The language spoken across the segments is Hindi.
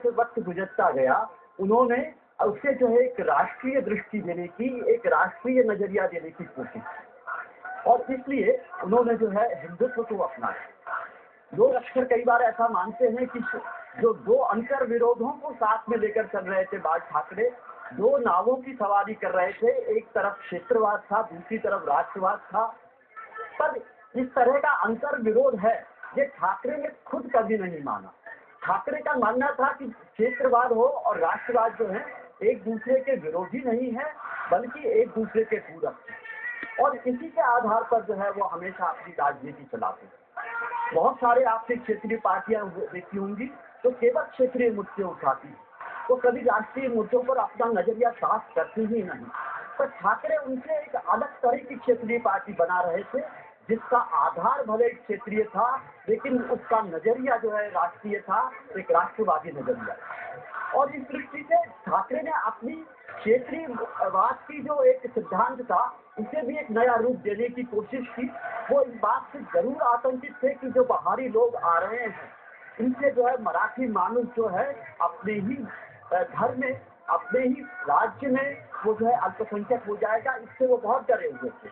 जैसे वक्त गुजरता गया, उन्होंने उससे जो है एक राष्ट्रीय दृष्टि देने की, एक राष्ट्रीय नजरिया देने की कोशिश की और इसलिए उन्होंने जो है हिंदुत्व को अपनाया। लोग अक्सर कई बार ऐसा मानते हैं कि जो दो अंतर विरोधों को साथ में लेकर चल रहे थे बाल ठाकरे, दो नावों की सवारी कर रहे थे, एक तरफ क्षेत्रवाद था, दूसरी तरफ राष्ट्रवाद था। पर इस तरह का अंतर विरोध है, ये ठाकरे ने खुद कभी नहीं माना। ठाकरे का मानना था कि क्षेत्रवाद हो और राष्ट्रवाद जो है एक दूसरे के विरोधी नहीं है, बल्कि एक दूसरे के पूरक है और इसी के आधार पर जो है वो हमेशा अपनी राजनीति चलाते हैं। बहुत सारे आपसे क्षेत्रीय पार्टियां देखी होंगी तो केवल क्षेत्रीय मुद्दे उठाती, तो कभी राष्ट्रीय मुद्दों पर अपना नजरिया साफ करती ही नहीं। पर ठाकरे उनसे एक अलग तरह की क्षेत्रीय पार्टी बना रहे थे, जिसका आधार भले क्षेत्रीय था, लेकिन उसका नजरिया जो है राष्ट्रीय था, एक राष्ट्रवादी नजरिया। और इस दृष्टि से ठाकरे ने अपनी क्षेत्रीयवाद की जो एक सिद्धांत था, उसे भी एक नया रूप देने की कोशिश की। वो इस बात से जरूर आतंकित थे कि जो बाहरी लोग आ रहे हैं, इनसे जो है मराठी मानुष जो है अपने ही घर में, अपने ही राज्य में वो जो है अल्पसंख्यक हो जाएगा, इससे वो बहुत डरे हुए थे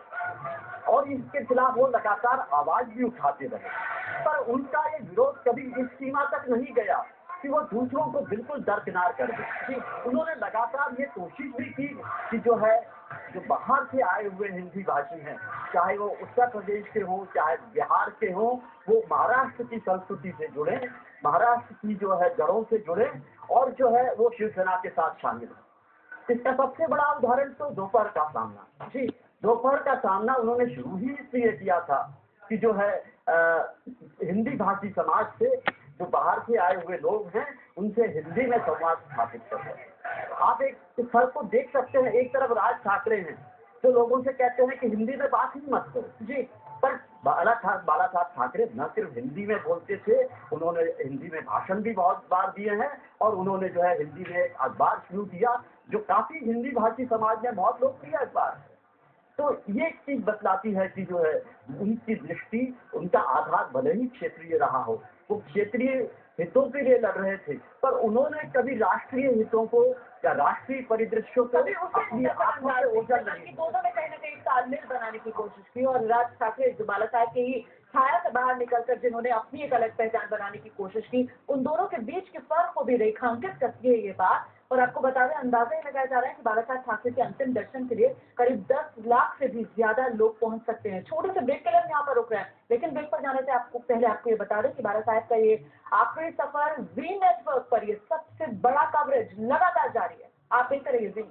और इसके खिलाफ वो लगातार आवाज भी उठाते रहे। पर उनका ये विरोध कभी इस सीमा तक नहीं गया कि वो दूसरों को बिल्कुल दरकिनार कर दे। उन्होंने लगातार ये कोशिश भी की कि जो है जो बाहर से आए हुए हिंदी भाषी हैं, चाहे वो उत्तर प्रदेश के हों, चाहे बिहार के हों, वो महाराष्ट्र की संस्कृति से जुड़े, महाराष्ट्र की जो है जड़ों से जुड़े और जो है वो शिवसेना के साथ शामिल हो। इसका सबसे बड़ा उदाहरण तो दोपहर का सामना। जी, दोपहर का सामना उन्होंने शुरू ही इसलिए किया था कि जो है हिंदी भाषी समाज से जो बाहर से आए हुए लोग हैं, उनसे हिंदी में संवाद स्थापित कर रहे हैं। आप एक इस फर्क को देख सकते हैं। एक तरफ राज ठाकरे हैं जो लोगों से कहते हैं कि हिंदी में बात ही मत करो जी, पर बाला साहब ठाकरे न सिर्फ हिंदी में बोलते थे, उन्होंने हिंदी में भाषण भी बहुत बार दिए हैं और उन्होंने जो है हिंदी में एक अखबार शुरू किया जो काफी हिंदी भाषी समाज में बहुत लोकप्रिय अखबार। तो ये एक चीज बतलाती है कि जो है उनकी दृष्टि, उनका आधार भले ही क्षेत्रीय रहा हो, वो क्षेत्रीय हितों के लिए लड़ रहे थे, पर उन्होंने कभी राष्ट्रीय हितों को या राष्ट्रीय परिदृश्यों को अपनी आत्मा से ओझल नहीं। दोनों ने कहीं ना कहीं तालमेल बनाने की कोशिश की और राज ठाकरे जो बाला साहब के ही छाया से बाहर निकलकर जिन्होंने अपनी एक अलग पहचान बनाने की कोशिश की, उन दोनों के बीच के फर्क को भी रेखांकित करती है ये बात। और आपको बता दें, अंदाजा ही लगाया जा रहा है कि बाला साहब ठाकरे के अंतिम दर्शन के लिए करीब 10 लाख से भी ज्यादा लोग पहुंच सकते हैं। छोटे से ब्रेक के लिए हम यहाँ पर रुक रहे हैं, लेकिन ब्रेक पर जाने से आपको ये बता दें कि बाला साहब का ये आखिरी सफर वी नेटवर्क पर ये सबसे बड़ा कवरेज लगातार जारी है। आप देखते रहिए जी।